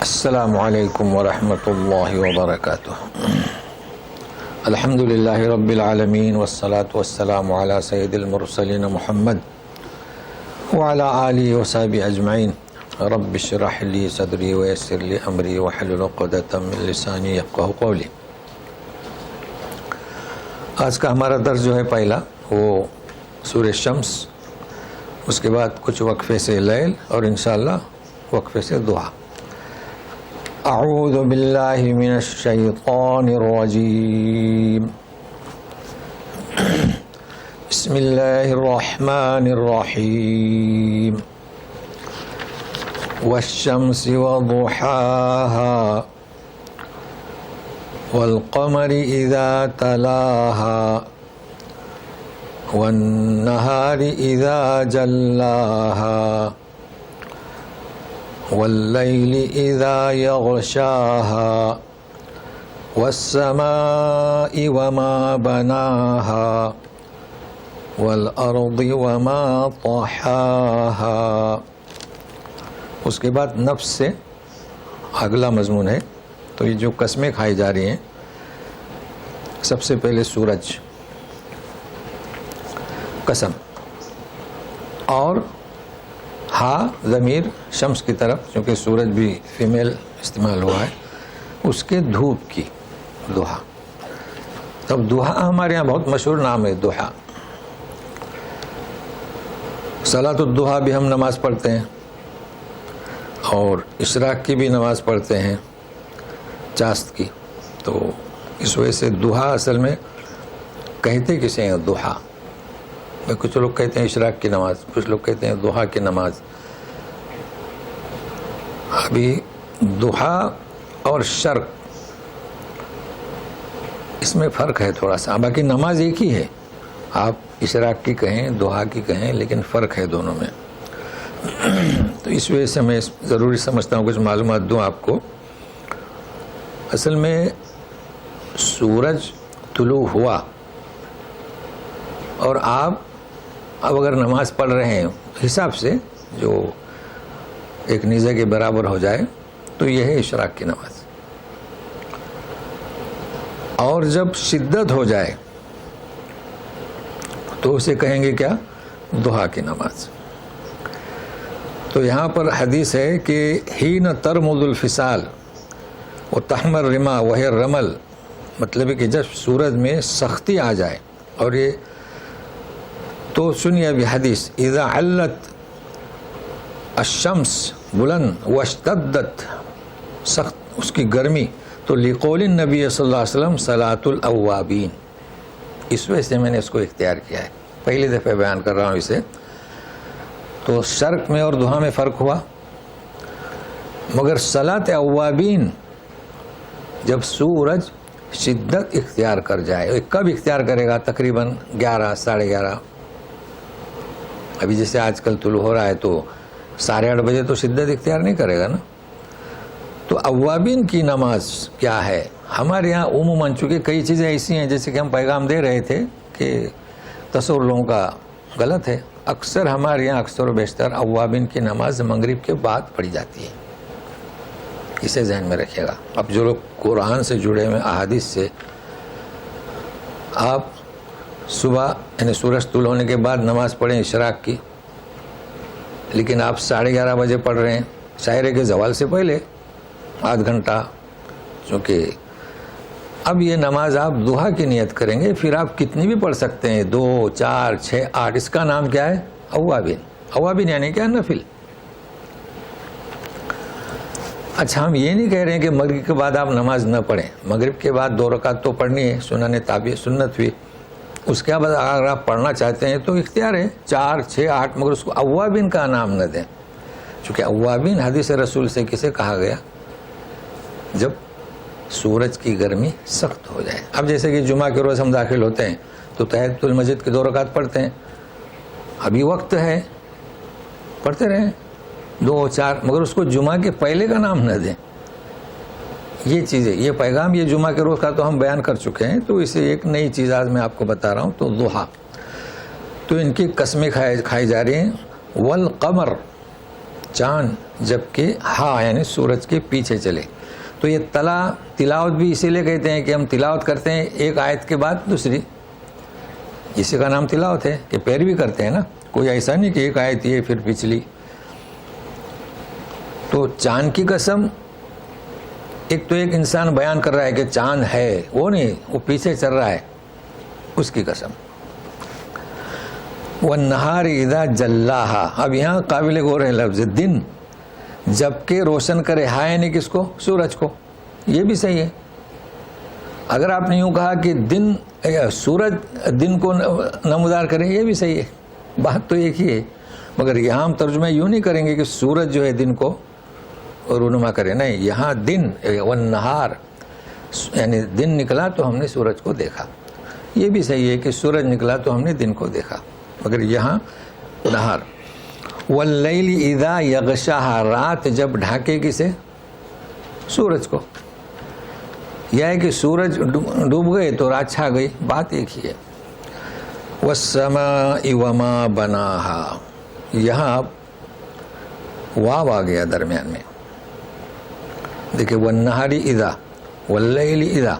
السلام علیکم ورحمۃ اللہ وبرکاتہ۔ الحمد للہ رب العالمین والصلاة والسلام علی سید المرسلین محمد وعلی آلہ وصحبہ اجمعین۔ رب اشرح لی صدری ویسر لی امری واحلل عقدۃ من لسانی یفقہوا قولی۔ آج کا ہمارا درس جو ہے پہلا وہ سورہ شمس، اس کے بعد کچھ وقفے سے لیل اور انشاءاللہ وقفے سے دعا۔ اعوذ باللہ من الشیطان الرجیم، بسم اللہ الرحمن الرحیم، والشمس وضحاها والقمر اذا تلاها والنهار اذا جلاها واللیل اذا یغشاها والسماء وما بناها والارض وما طحاها۔ اس کے بعد نفس سے اگلا مضمون ہے، تو یہ جو قسمیں کھائی جا رہی ہیں، سب سے پہلے سورج قسم، اور ہا ضمیر شمس کی طرف، چونکہ سورج بھی فیمیل استعمال ہوا ہے، اس کے دھوپ کی دوحا۔ تب دوحا ہمارے یہاں بہت مشہور نام ہے دوحا۔ صلاۃ الضحیٰ بھی ہم نماز پڑھتے ہیں اور اشراق کی بھی نماز پڑھتے ہیں، چاست کی۔ تو اس وجہ سے دوحا اصل میں کہتے کسے ہیں دوحا؟ کچھ لوگ کہتے ہیں اشراق کی نماز، کچھ لوگ کہتے ہیں دوحا کی نماز۔ ابھی دوحا اور شرق اس میں فرق ہے تھوڑا سا، باقی نماز ایک ہی ہے، آپ اشراق کی کہیں دوحا کی کہیں، لیکن فرق ہے دونوں میں۔ تو اس وجہ سے میں ضروری سمجھتا ہوں کچھ معلومات دوں آپ کو۔ اصل میں سورج طلوع ہوا اور آپ اب اگر نماز پڑھ رہے ہیں حساب سے جو ایک نیزے کے برابر ہو جائے، تو یہ ہے اشراق کی نماز۔ اور جب شدت ہو جائے تو اسے کہیں گے کیا؟ ضحیٰ کی نماز۔ تو یہاں پر حدیث ہے کہ حین ترمد الفصال وتحمر الرما وهي الرمل، مطلب ہے کہ جب سورج میں سختی آ جائے، اور یہ تو سنیے ابھی حدیث، اذا علت الشمس بلند واشتدت، سخت اس کی گرمی، تو لقول النبی صلی اللہ علیہ وسلم صلاۃ الاوابین۔ اس وجہ سے میں نے اس کو اختیار کیا ہے، پہلی دفعہ بیان کر رہا ہوں اسے۔ تو شرق میں اور ضحیٰ میں فرق ہوا، مگر صلاۃ اوابین جب سورج شدت اختیار کر جائے، کب اختیار کرے گا؟ تقریباً 11 ساڑھے 11۔ ابھی جیسے آج کل طلوع ہو رہا ہے تو 8:30 بجے تو شدت اختیار نہیں کرے گا نا۔ تو اوابین کی نماز کیا ہے؟ ہمارے یہاں عموماً چونکہ کئی چیزیں ایسی ہیں، جیسے کہ ہم پیغام دے رہے تھے کہ تصور لوگوں کا غلط ہے، اکثر ہمارے یہاں اکثر و بیشتر اوابین کی نماز مغرب کے بعد پڑھی جاتی ہے، اسے ذہن میں رکھیے گا۔ اب جو لوگ قرآن سے جڑے ہوئے احادیث سے، آپ صبح یعنی سورج طلوع ہونے کے بعد نماز پڑھیں اشراق کی، لیکن آپ 11:30 بجے پڑھ رہے ہیں، شاعرے کے زوال سے پہلے آدھ گھنٹہ، چونکہ اب یہ نماز آپ ضحیٰ کی نیت کریں گے، پھر آپ کتنی بھی پڑھ سکتے ہیں، 2 4 6 8، اس کا نام کیا ہے؟ اوابین۔ اوابین یعنی کیا؟ نفل۔ اچھا، ہم یہ نہیں کہہ رہے ہیں کہ مغرب کے بعد آپ نماز نہ پڑھیں، مغرب کے بعد 2 رکعت تو پڑھنی ہے، سنن تابع سنت بھی، اس کے بعد اگر آپ پڑھنا چاہتے ہیں تو اختیار ہے 4 6 8، مگر اس کو اوابین کا نام نہ دیں، چونکہ اوابین حدیث رسول سے کسے کہا گیا؟ جب سورج کی گرمی سخت ہو جائے۔ اب جیسے کہ جمعہ کے روز ہم داخل ہوتے ہیں تو تحیۃ المسجد کی 2 رکعت پڑھتے ہیں، ابھی وقت ہے، پڑھتے رہیں 2 4، مگر اس کو جمعہ کے پہلے کا نام نہ دیں۔ یہ چیزیں، یہ پیغام یہ جمعہ کے روز کا تو ہم بیان کر چکے ہیں، تو اسے ایک نئی چیز آج میں آپ کو بتا رہا ہوں۔ تو ضحیٰ، تو ان کی قسمیں کھائی جا رہی ہیں۔ والقمر، چاند جبکہ ہاں یعنی سورج کے پیچھے چلے. تو یہ تلاوت بھی اسی لیے کہتے ہیں کہ ہم تلاوت کرتے ہیں ایک آیت کے بعد دوسری, اسی کا نام تلاوت ہے کہ پیروی کرتے ہیں نا. کوئی ایسا نہیں کہ ایک آیت یہ پھر پچھلی. تو چاند کی قسم ایک تو ایک انسان بیان کر رہا ہے کہ چاند ہے, وہ نہیں, وہ پیچھے چل رہا ہے, اس کی قسم. وَالنَّهَارِ إِذَا جَلَّاهَا, اب یہاں قابل غور ہے لفظ دن جبکہ روشن کرے, ہاں یعنی کس کو؟ سورج کو. یہ بھی صحیح ہے. اگر آپ نے یوں کہا کہ دن سورج دن کو نمودار کرے, یہ بھی صحیح ہے, بات تو ایک ہی ہے. مگر یہاں ہم ترجمہ یوں نہیں کریں گے کہ سورج جو ہے دن کو رونما کرے, نہیں, یہاں دن والنہار یعنی دن نکلا تو ہم نے سورج کو دیکھا. یہ بھی صحیح ہے کہ سورج نکلا تو ہم نے دن کو دیکھا, مگر یہاں نہار. واللیل اذا یغشاہا, رات جب ڈھانکے کسے؟ سورج کو. یہ ہے کہ سورج ڈوب گئے تو رات چھا گئی, بات ایک ہی ہے. والسماء وما بناہا, یہاں واو آ گیا درمیان میں. دیکھیں والنہار اذا واللیل اذا.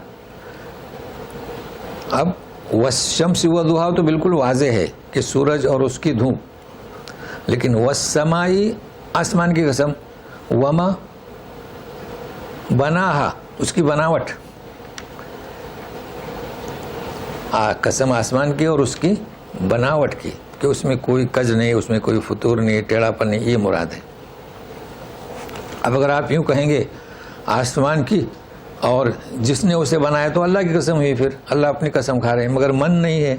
اب والشمس وضحاہا تو بالکل واضح ہے کہ سورج اور اس کی دھوپ, لیکن والسمائی آسمان کی قسم, وما بناہا اس کی بناوٹ, قسم آسمان کی اور اس کی بناوٹ کی کہ اس میں کوئی کج نہیں, اس میں کوئی فطور نہیں, ٹیڑھا پن نہیں, یہ مراد ہے. اب اگر آپ یوں کہیں گے آسمان کی اور جس نے اسے بنایا تو اللہ کی قسم ہوئی, پھر اللہ اپنی قسم کھا رہے ہیں, مگر من نہیں ہے,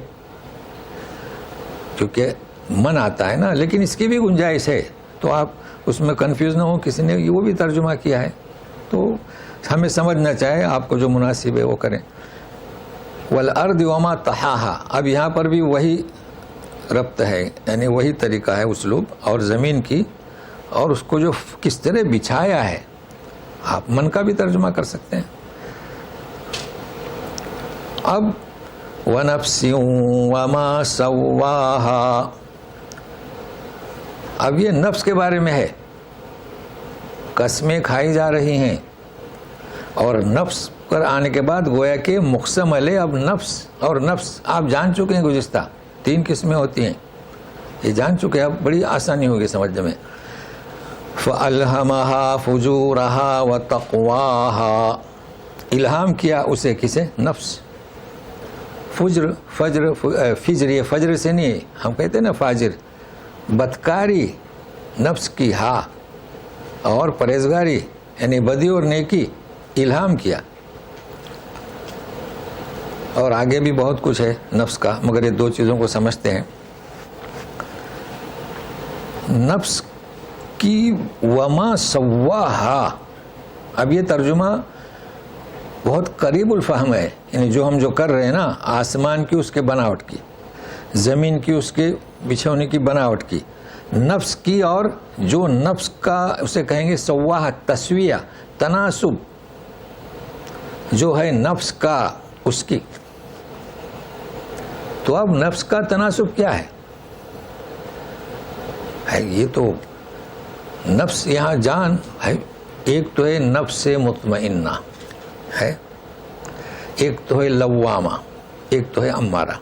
کیونکہ من آتا ہے نا, لیکن اس کی بھی گنجائش ہے, تو آپ اس میں کنفیوز نہ ہو. کسی نے وہ بھی ترجمہ کیا ہے, تو ہمیں سمجھنا چاہے, آپ کو جو مناسب ہے وہ کریں. والارض وما طحاہا, اب یہاں پر بھی وہی ربط ہے, یعنی وہی طریقہ ہے اسلوب, اور زمین کی اور اس کو جو کس طرح بچھایا ہے, آپ من کا بھی ترجمہ کر سکتے ہیں. اب وَنَفْسٍ وَمَا سَوَّاهَا, اب یہ نفس کے بارے میں ہے, قسمیں کھائی جا رہی ہیں, اور نفس پر آنے کے بعد گویا کہ مقسم علیہ. اب نفس اور نفس آپ جان چکے ہیں, گزشتہ 3 قسمیں ہوتی ہیں, یہ جان چکے ہیں, اب بڑی آسانی ہوگی سمجھنے میں. فَأَلْهَمَهَا فُجُورَهَا وَتَقْوَاهَا, الہام کیا اسے کسے؟ نفس. فجر یہ فجر سے نہیں, ہم کہتے ہیں نا فاجر, بدکاری نفس کی, ہا, اور پرہیزگاری یعنی بدی اور نیکی الہام کیا. اور آگے بھی بہت کچھ ہے نفس کا, مگر یہ 2 چیزوں کو سمجھتے ہیں. نفس کی وما سواہا, اب یہ ترجمہ بہت قریب الفہم ہے, یعنی جو ہم جو کر رہے ہیں نا, آسمان کی اس کے بناوٹ کی, زمین کی اس کے بچھونے کی بناوٹ کی, نفس کی, اور جو نفس کا اسے کہیں گے سواہ, تسویہ, تناسب جو ہے نفس کا اس کی. تو اب نفس کا تناسب کیا ہے؟ یہ تو نفس یہاں جان ہے, ایک تو ہے نفس مطمئنہ ہے, ایک تو ہے لوامہ, ایک تو ہے امارہ.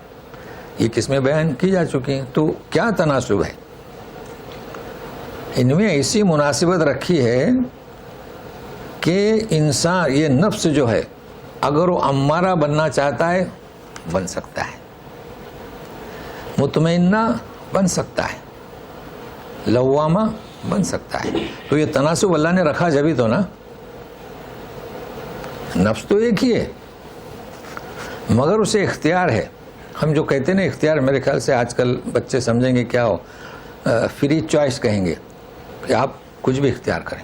یہ کس میں بیان کی جا چکی ہیں. تو کیا تناسب ہے ان میں؟ ایسی مناسبت رکھی ہے کہ انسان یہ نفس جو ہے اگر وہ امارہ بننا چاہتا ہے بن سکتا ہے, مطمئنہ بن سکتا ہے, لوامہ بن سکتا ہے. تو یہ تناسب اللہ نے رکھا جبھی تو نا. نفس تو ایک ہی ہے مگر اسے اختیار ہے. ہم جو کہتے ہیں نا اختیار, میرے خیال سے آج کل بچے سمجھیں گے کیا ہو, فری چوائس کہیں گے کہ آپ کچھ بھی اختیار کریں,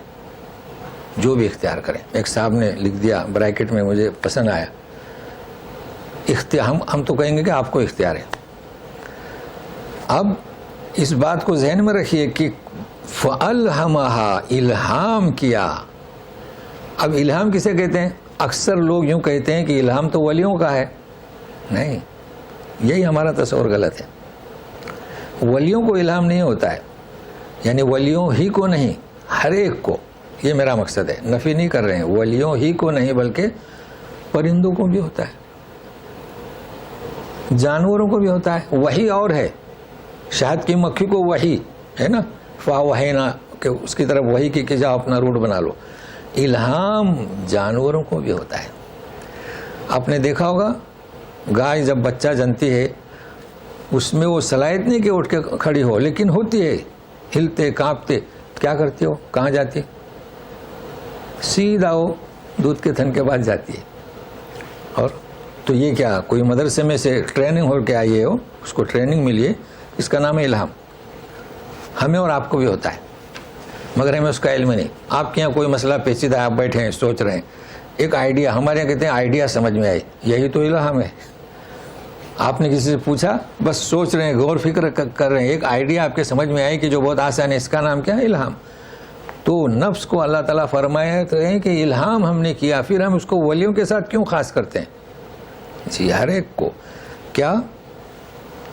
جو بھی اختیار کریں. ایک صاحب نے لکھ دیا بریکٹ میں, مجھے پسند آیا, اختیار. ہم تو کہیں گے کہ آپ کو اختیار ہے. اب اس بات کو ذہن میں رکھیے کہ فَأَلْهَمَهَا, الہام کیا. اب الہام کسے کہتے ہیں؟ اکثر لوگ یوں کہتے ہیں کہ الہام تو ولیوں کا ہے. نہیں, یہی ہمارا تصور غلط ہے. ولیوں کو الہام نہیں ہوتا ہے, یعنی ولیوں ہی کو نہیں, ہر ایک کو، یہ میرا مقصد ہے، نفی نہیں کر رہے ہیں، ولیوں ہی کو نہیں بلکہ پرندوں کو بھی ہوتا ہے، جانوروں کو بھی ہوتا ہے۔ وحی اور ہے، شہد کی مکھی کو وحی ہے نا، فاوحینا کہ اس کی طرف وحی کی کہ جاؤ اپنا روٹ بنا لو۔ الہام جانوروں کو بھی ہوتا ہے۔ آپ نے دیکھا ہوگا گائے جب بچہ جنتی ہے اس میں وہ صلاحیت نہیں کہ اٹھ کے کھڑی ہو، لیکن ہوتی ہے، ہلتے کانپتے، کیا کرتی ہو، کہاں جاتی ہے؟ سیدھا وہ دودھ کے تھن کے بعد جاتی ہے۔ اور تو یہ کیا کوئی مدرسے میں سے ٹریننگ ہو کے آئی ہے، ہو اس کو ٹریننگ ملی ہے، اس کا نام ہے الہام۔ ہمیں اور آپ کو بھی ہوتا ہے مگر ہمیں اس کا علم نہیں۔ آپ کے یہاں کوئی مسئلہ پیچیدہ ہے، آپ بیٹھے ہیں سوچ رہے ہیں، ایک آئیڈیا، ہمارے یہاں کہتے ہیں آئیڈیا سمجھ میں آئی، یہی تو الہام ہے۔ آپ نے کسی سے پوچھا، بس سوچ رہے ہیں، غور فکر کر رہے ہیں، ایک آئیڈیا آپ کے سمجھ میں آئی کہ جو بہت آسان ہے، اس کا نام کیا ہے؟ الہام۔ تو نفس کو اللہ تعالیٰ فرمایا تو ہے کہ الہام ہم نے کیا، پھر ہم اس کو ولیوں کے ساتھ کیوں خاص کرتے ہیں؟ جی ہر ایک کو کیا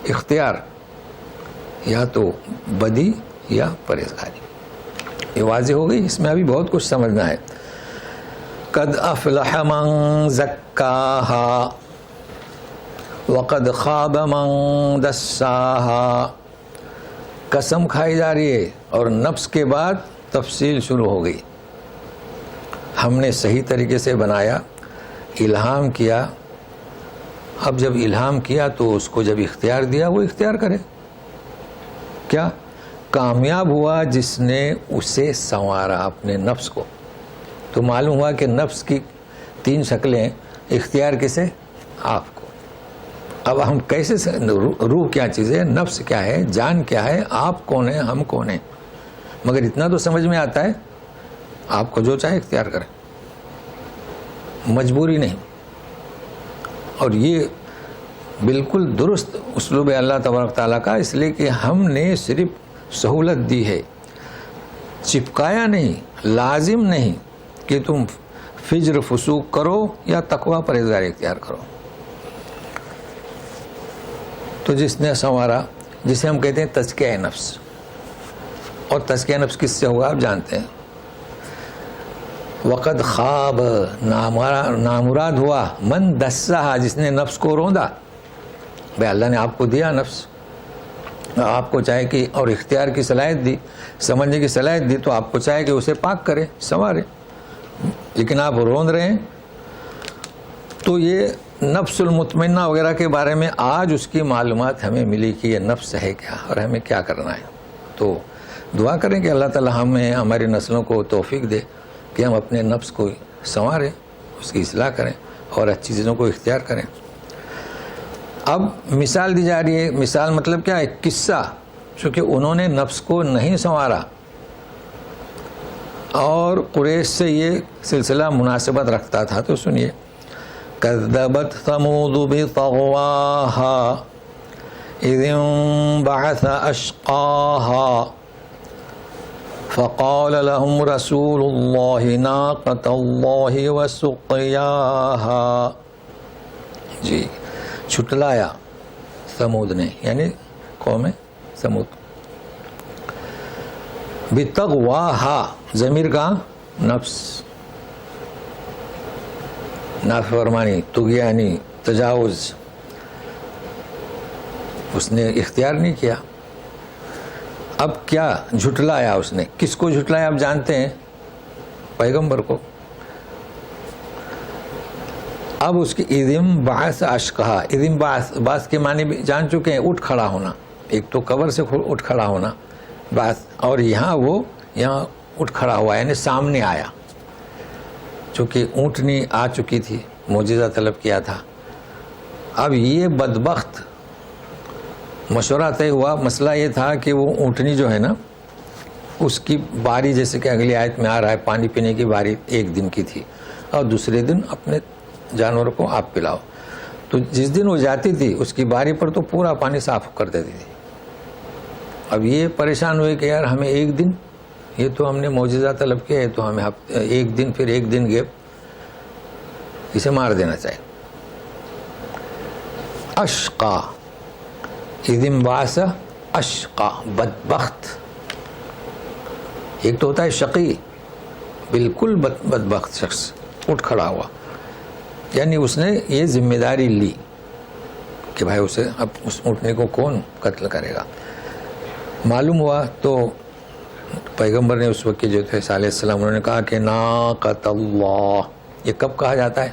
اختیار، یا تو بدی یا پرہیزگاری۔ یہ واضح ہو گئی، اس میں ابھی بہت کچھ سمجھنا ہے۔ قد افلح من زکاہا وقد خاب من دساہا، قسم کھائی جا رہی ہے اور نفس کے بعد تفصیل شروع ہو گئی۔ ہم نے صحیح طریقے سے بنایا، الہام کیا، اب جب الہام کیا تو اس کو جب اختیار دیا وہ اختیار کرے۔ کیا کامیاب ہوا جس نے اسے سنوارا اپنے نفس کو۔ تو معلوم ہوا کہ نفس کی 3 شکلیں، اختیار کسے؟ آپ کو۔ اب ہم کیسے، روح کیا چیز ہے، نفس کیا ہے، جان کیا ہے، آپ کون ہیں، ہم کون ہیں، مگر اتنا تو سمجھ میں آتا ہے آپ کو جو چاہے اختیار کریں، مجبوری نہیں۔ اور یہ بالکل درست اسلوب ہے اللہ تبارک تعالیٰ کا، اس لیے کہ ہم نے صرف سہولت دی ہے، چپکایا نہیں، لازم نہیں کہ تم فجر فسوق کرو یا تقوی پرہیزگاری اختیار کرو۔ تو جس نے سنوارا، جسے ہم کہتے ہیں تزکیہ نفس، اور تزکیہ نفس کس سے ہوگا آپ جانتے ہیں۔ وقد خواب، نامراد ہوا، من دسہا، جس نے نفس کو روندا۔ بھائی اللہ نے آپ کو دیا نفس، آپ کو چاہے کہ، اور اختیار کی صلاحیت دی، سمجھنے کی صلاحیت دی، تو آپ کو چاہے کہ اسے پاک کرے، سنوارے، لیکن آپ روند رہے ہیں۔ تو یہ نفس المطمئنہ وغیرہ کے بارے میں آج اس کی معلومات ہمیں ملی کہ یہ نفس ہے کیا اور ہمیں کیا کرنا ہے۔ تو دعا کریں کہ اللہ تعالی ہمیں، ہماری نسلوں کو توفیق دے کہ ہم اپنے نفس کو سنواریں، اس کی اصلاح کریں اور اچھی چیزوں کو اختیار کریں۔ اب مثال دی جا رہی ہے، مثال مطلب کیا ہے؟ قصہ، چونکہ انہوں نے نفس کو نہیں سنوارا، اور قریش سے یہ سلسلہ مناسبت رکھتا تھا۔ تو سنیے، کذبت ثمود بطغواہا اذ انبعث اشقاہا فقال لهم رسول اللہ ناقۃ اللہ وسقیاہا۔ جی چھٹلایا ثمود نے، یعنی قوم ثمود۔ بطغواہا، ضمیر کا نفس، نافرمانی، طغیانی، تجاوز، اس نے اختیار نہیں کیا۔ اب کیا جھٹلایا اس نے؟ کس کو جھٹلایا آپ جانتے ہیں؟ پیغمبر کو۔ اب اس کی اذم بعث اشقہا، اذم بعث کے معنی بھی جان چکے ہیں، اٹھ کھڑا ہونا، ایک تو قبر سے اٹھ کھڑا ہونا بعث، اور یہاں وہ یہاں اٹھ کھڑا ہوا، یعنی سامنے آیا، چونکہ اونٹنی آ چکی تھی، معجزہ طلب کیا تھا۔ اب یہ بدبخت، مشورہ طے ہوا، مسئلہ یہ تھا کہ وہ اونٹنی جو ہے نا، اس کی باری، جیسے کہ اگلی آیت میں آ رہا ہے، پانی پینے کی باری 1 دن کی تھی، اور دوسرے دن اپنے جانوروں کو آپ پلاؤ۔ تو جس دن وہ جاتی تھی اس کی باری پر تو پورا پانی صاف کر دیتی تھی۔ اب یہ پریشان ہوئے کہ یار ہمیں 1 دن، یہ تو ہم نے معجزہ طلب کیا ہے، تو ہمیں 1 دن، پھر 1 دن گیپ، اسے مار دینا چاہیے۔ اشقا، اذن باس اشقا، بدبخت، ایک تو ہوتا ہے شقی، بالکل بدبخت شخص اٹھ کھڑا ہوا، یعنی اس نے یہ ذمہ داری لی کہ بھائی اسے اب اس اٹھنے کو کون قتل کرے گا. معلوم ہوا تو پیغمبر نے اس وقت کے جو تھے صالح علیہ السلام، انہوں نے کہا کہ ناقۃ اللہ. یہ کب کہا جاتا ہے؟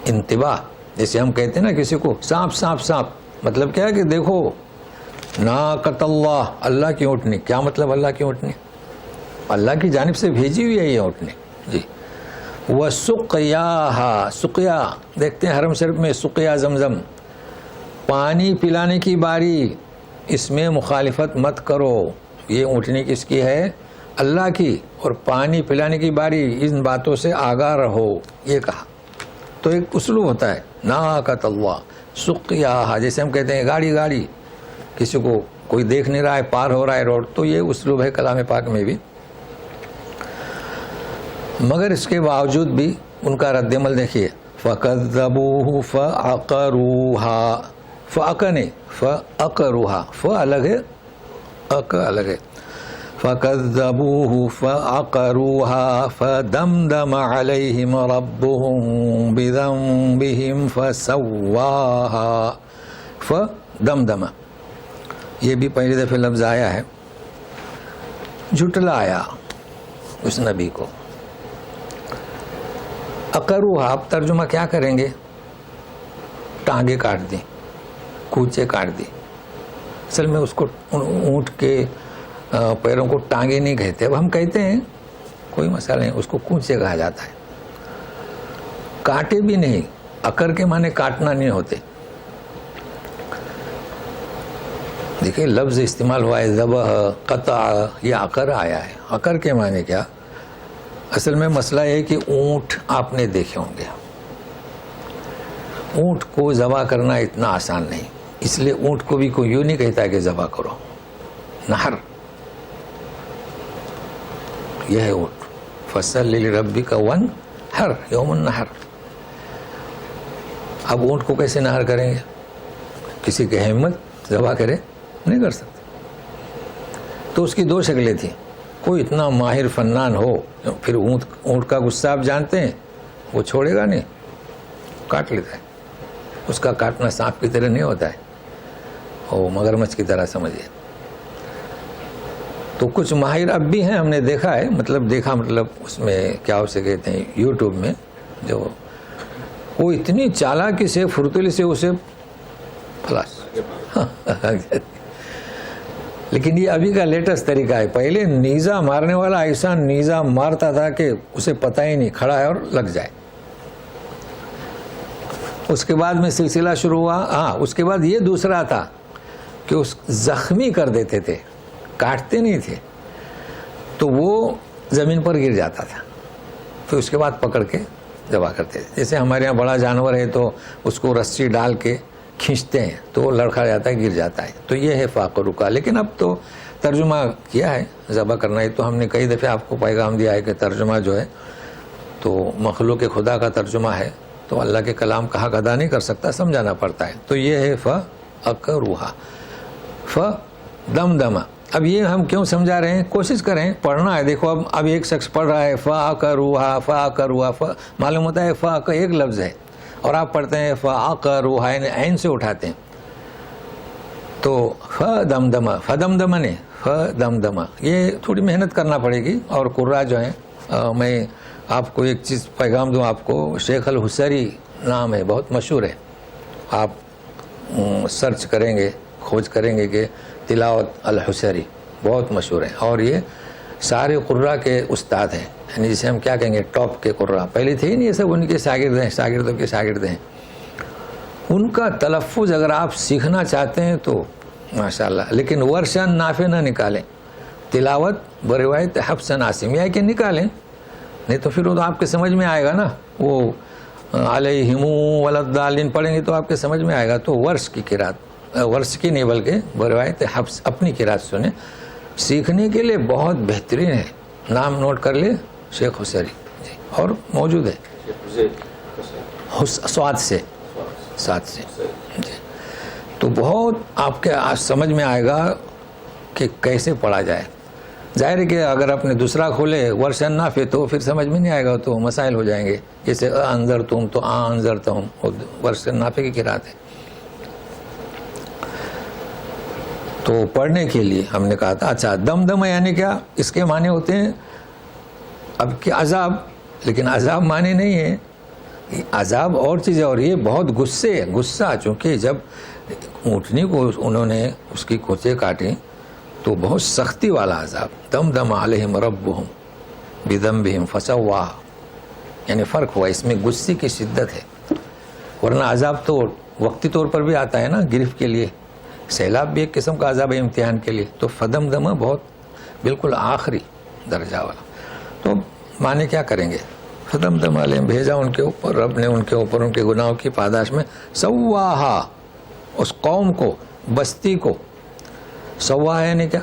انتباہ. جیسے ہم کہتے ہیں نا کسی کو سانپ سانپ سانپ، مطلب کیا ہے کہ دیکھو ناقۃ اللہ، اللہ کی اونٹنی. کیا مطلب اللہ کی اونٹنی؟ اللہ کی جانب سے بھیجی ہوئی ہے یہ اونٹنی. جی. وَسُقْيَاهَا، سقیا دیکھتے ہیں حرم شریف میں سقیا زمزم، پانی پلانے کی باری، اس میں مخالفت مت کرو. یہ اونٹنی کس کی ہے؟ اللہ کی. اور پانی پلانے کی باری، ان باتوں سے آگاہ رہو، یہ کہا. تو ایک اسلوب ہوتا ہے ناقۃ اللہ سقیاہا. جیسے ہم کہتے ہیں گاڑی گاڑی، کسی کو کوئی دیکھ نہیں رہا ہے، پار ہو رہا ہے روڈ، تو یہ اسلوب ہے کلام پاک میں بھی. مگر اس کے باوجود بھی ان کا رد عمل دیکھیے. فَكَذَّبُوهُ فَعَقَرُوهَا، فَعَقَ نہیں فَعَقَرُوهَا، ف الگ ہے اق الگ ہے. فَكَذَّبُوهُ فَعَقَرُوهَا فَدَمْدَمَ عَلَيْهِمْ رَبُّهُمْ بِذَنبِهِمْ فَسَوَّاهَا. فَدَمْدَمَ یہ بھی پہلی دفعہ لفظ آیا ہے. جھٹلایا اس نبی کو. اقروہا، آپ ترجمہ کیا کریں گے؟ ٹانگیں کاٹ دی، کوچے کاٹ دی. اصل میں اس کو اونٹ کے پیروں کو ٹانگیں نہیں کہتے، اب ہم کہتے ہیں کوئی مسئلہ نہیں، اس کو کوچے کہا جاتا ہے. کاٹے بھی نہیں، اکر کے معنی کاٹنا نہیں ہوتے. دیکھیں لفظ استعمال ہوا ہے ذبح، قطع، یہ اکر آیا ہے. اکر کے معنی کیا؟ اصل میں مسئلہ یہ ہے کہ اونٹ آپ نے دیکھے ہوں گے، اونٹ کو ذبح کرنا اتنا آسان نہیں، اس لیے اونٹ کو بھی کوئی یوں نہیں کہتا کہ ذبح کرو. نہر یہ ہے اونٹ. فصل لربک وانحر یوم النحر. اب اونٹ کو کیسے نہر کریں گے؟ کسی کی ہمت ذبح کرے نہیں کر سکتے. تو اس کی دو شکلیں تھیں. کوئی اتنا ماہر فنان ہو، پھر اونٹ کا غصہ آپ جانتے ہیں، وہ چھوڑے گا نہیں، کاٹ لیتا ہے. اس کا کاٹنا سانپ کی طرح نہیں ہوتا ہے، وہ مگرمچھ کی طرح سمجھیے. تو کچھ ماہر اب بھی ہیں، ہم نے دیکھا ہے، مطلب دیکھا مطلب اس میں کیا اسے کہتے ہیں یوٹیوب میں، جو وہ اتنی چالاکی سے پھرتیلی سے اسے خلاص. لیکن یہ ابھی کا لیٹسٹ طریقہ ہے. پہلے نیزہ مارنے والا ایسا نیزہ مارتا تھا کہ اسے پتہ ہی نہیں، کھڑا ہے اور لگ جائے. اس کے بعد میں سلسلہ شروع ہوا. ہاں اس کے بعد یہ دوسرا تھا کہ اس زخمی کر دیتے تھے، کاٹتے نہیں تھے، تو وہ زمین پر گر جاتا تھا، پھر اس کے بعد پکڑ کے ذبح کرتے تھے. جیسے ہمارے یہاں بڑا جانور ہے تو اس کو رسی ڈال کے کھینچتے ہیں تو وہ لڑکھڑ جاتا ہے، گر جاتا ہے. تو یہ ہے فاقرو کا. لیکن اب تو ترجمہ کیا ہے ذبح کرنا ہے. تو ہم نے کئی دفعہ آپ کو پیغام دیا ہے کہ ترجمہ جو ہے تو مخلوق خدا کا ترجمہ ہے، تو اللہ کے کلام کا حق ادا نہیں کر سکتا، سمجھانا پڑتا ہے. تو یہ ہے فَأَقَرُوهَا فَدَمْدَمَ. اب یہ ہم کیوں سمجھا رہے ہیں؟ کوشش کریں پڑھنا ہے. دیکھو اب ایک شخص پڑھ رہا ہے فَأَقَرُوهَا فَأَقَرُوهَا، معلوم ہوتا ہے فا کا ایک لفظ ہے، اور آپ پڑھتے ہیں فَأَقَرُوهَا، یعنی عین سے اٹھاتے ہیں. تو فَدَمْدَمَ، فَدَمْدَمَ نے فَدَمْدَمَ، یہ تھوڑی محنت کرنا پڑے گی. اور قراء جو ہیں، میں آپ کو ایک چیز پیغام دوں آپ کو، شیخ الحسری نام ہے، بہت مشہور ہے. آپ سرچ کریں گے، کھوج کریں گے کہ تلاوت الحسری بہت مشہور ہے، اور یہ سارے قراء کے استاد ہیں، یعنی جسے ہم کیا کہیں گے ٹاپ کے قراء. پہلے تھے ہی نہیں، یہ سب ان کے شاگرد ہیں، شاگردوں کے شاگرد ہیں. ان کا تلفظ اگر آپ سیکھنا چاہتے ہیں تو ماشاءاللہ، لیکن ورشن نافع نہ نکالیں. تلاوت بروایت حفص عاصم یا کہ نکالیں، نہیں تو پھر وہ تو آپ کے سمجھ میں آئے گا نا. وہ علیہم ولضالین پڑھیں گے تو آپ کے سمجھ میں آئے گا. تو ورش کی قرات، ورش کی نہیں بلکہ بروایت حفص اپنی قرات سنیں. سیکھنے کے لیے بہت بہترین ہے. نام نوٹ کر لے، شیخ حسری جی، اور موجود ہے سواد سے جی. تو بہت آپ کے سمجھ میں آئے گا کہ کیسے پڑھا جائے. ظاہر ہے کہ اگر آپ نے دوسرا کھولے ورشن نافع تو پھر سمجھ میں نہیں آئے گا، تو مسائل ہو جائیں گے. جیسے انذر تم تو انذرتہم ورشن نافع کی قرات ہے. تو پڑھنے کے لیے ہم نے کہا تھا اچھا دمدم یعنی کیا، اس کے معنی ہوتے ہیں اب کہ عذاب، لیکن عذاب معنی نہیں ہے، عذاب اور چیز ہے. اور یہ بہت غصہ، چونکہ جب اونٹنی کو انہوں نے اس کی کھوچے کاٹیں تو بہت سختی والا عذاب. دمدم علیہم ربہم بذنبہم فسواہا، یعنی فرق ہوا اس میں غصے کی شدت ہے. ورنہ عذاب تو وقتی طور پر بھی آتا ہے نا، گرفت کے لیے. سیلاب بھی ایک قسم کا عذاب ہے امتحان کے لیے. تو فدمدم بہت بالکل آخری درجہ والا. تو معنی کیا کریں گے؟ فدمدم علیہم، بھیجا ان کے اوپر رب نے، ان کے اوپر ان کے گناہوں کی پاداش میں. سواہا، اس قوم کو، بستی کو. سوا ہے یعنی کیا،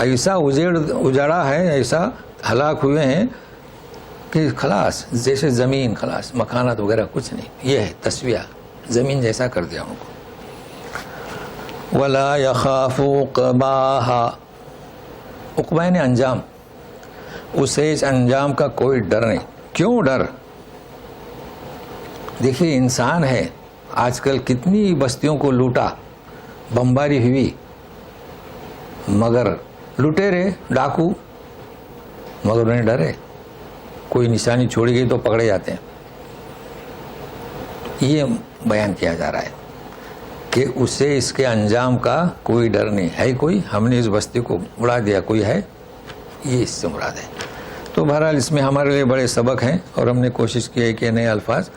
ایسا اجڑا ہے، ایسا ہلاک ہوئے ہیں کہ خلاص جیسے زمین، خلاص مکانات وغیرہ کچھ نہیں. یہ ہے تسویہ، زمین جیسا کر دیا ان کو. ولا یخاف عقباہا، عقبہ یعنی انجام، اسے اس انجام کا کوئی ڈر نہیں. کیوں ڈر؟ دیکھیے انسان ہے، آج کل کتنی بستیوں کو لوٹا، بمباری ہوئی، مگر لٹیرے ڈاکو، مگر انہیں ڈرے، کوئی نشانی چھوڑی گئی تو پکڑے جاتے ہیں. یہ بیان کیا جا رہا ہے کہ اسے اس کے انجام کا کوئی ڈر نہیں ہے. کوئی ہم نے اس بستی کو اڑا دیا، کوئی ہے، یہ اس سے مراد ہے. تو بہرحال اس میں ہمارے لیے بڑے سبق ہیں، اور ہم نے کوشش کی ہے کہ نئے الفاظ.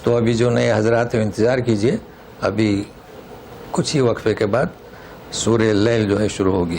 تو ابھی جو نئے حضرات انتظار کیجئے، ابھی کچھ ہی وقفے کے بعد سورہ لیل جو ہے شروع ہوگی.